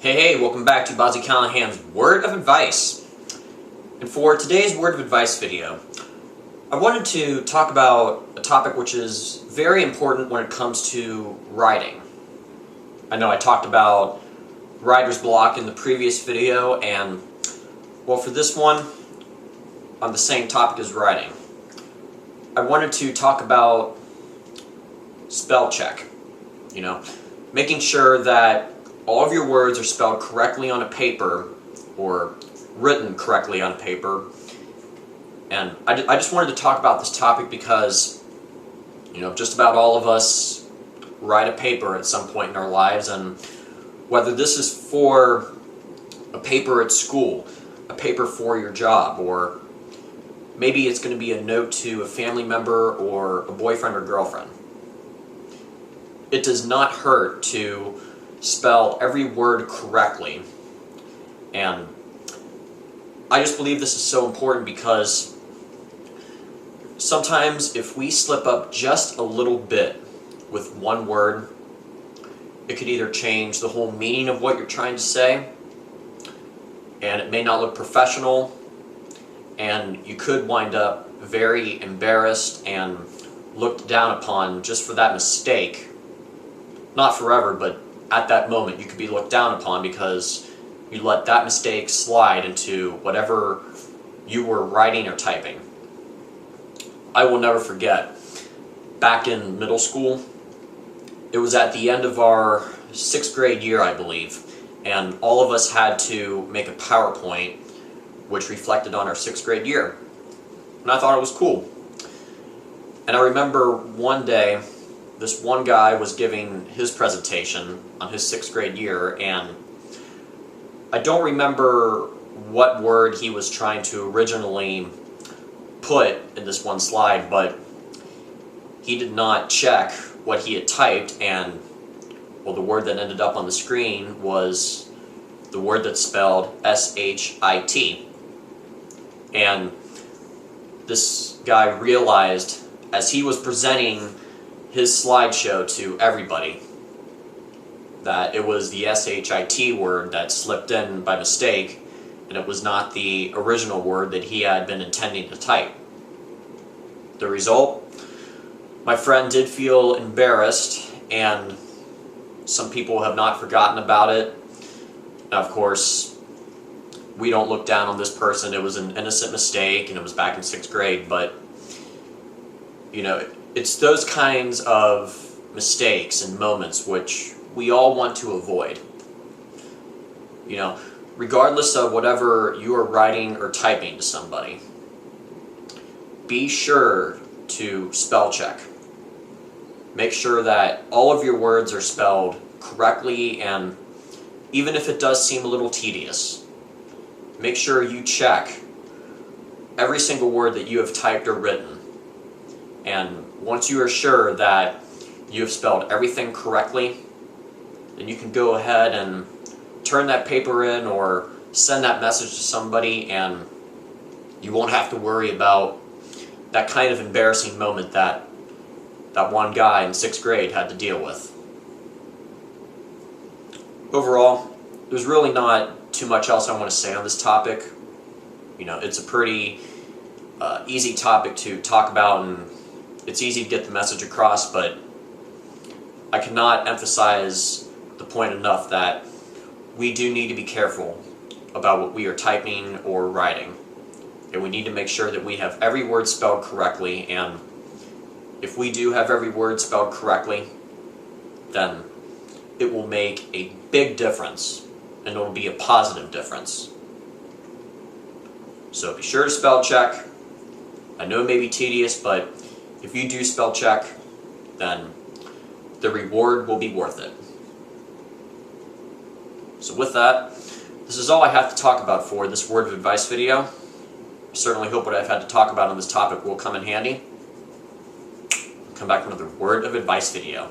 Hey, welcome back to Bobb-z Callahan's Word of Advice. And for today's Word of Advice video, I wanted to talk about a topic which is very important when it comes to writing. I know I talked about writer's block in the previous video, and well, for this one, on the same topic as writing, I wanted to talk about spell check. Making sure that all of your words are spelled correctly on a paper or written correctly on a paper. And I just wanted to talk about this topic because, just about all of us write a paper at some point in our lives, and whether this is for a paper at school, a paper for your job, or maybe it's going to be a note to a family member or a boyfriend or girlfriend. It does not hurt to spell every word correctly, and I just believe this is so important because sometimes if we slip up just a little bit with one word, it could either change the whole meaning of what you're trying to say, and it may not look professional, and you could wind up very embarrassed and looked down upon just for that mistake. Not forever, but at that moment you could be looked down upon because you let that mistake slide into whatever you were writing or typing. I will never forget, back in middle school, it was at the end of our 6th grade year, I believe, and all of us had to make a PowerPoint which reflected on our 6th grade year. And I thought it was cool. And I remember one day, this one guy was giving his presentation on his 6th grade year, and I don't remember what word he was trying to originally put in this one slide, but he did not check what he had typed, and well, the word that ended up on the screen was the word that's spelled S-H-I-T. And this guy realized as he was presenting his slideshow to everybody that it was the S-H-I-T word that slipped in by mistake, and it was not the original word that he had been intending to type. The result? My friend did feel embarrassed, and some people have not forgotten about it. Now, of course, we don't look down on this person. It was an innocent mistake, and it was back in 6th grade, but it's those kinds of mistakes and moments which we all want to avoid. Regardless of whatever you are writing or typing to somebody, be sure to spell check. Make sure that all of your words are spelled correctly, and even if it does seem a little tedious, make sure you check every single word that you have typed or written. And once you are sure that you have spelled everything correctly, then you can go ahead and turn that paper in or send that message to somebody, and you won't have to worry about that kind of embarrassing moment that one guy in 6th grade had to deal with. Overall, there's really not too much else I want to say on this topic. It's a pretty easy topic to talk about, and it's easy to get the message across, but I cannot emphasize the point enough that we do need to be careful about what we are typing or writing. And we need to make sure that we have every word spelled correctly, and if we do have every word spelled correctly, then it will make a big difference, and it will be a positive difference. So be sure to spell check. I know it may be tedious, but if you do spell check, then the reward will be worth it. So with that, this is all I have to talk about for this word of advice video. I certainly hope what I've had to talk about on this topic will come in handy. I'll come back with another word of advice video.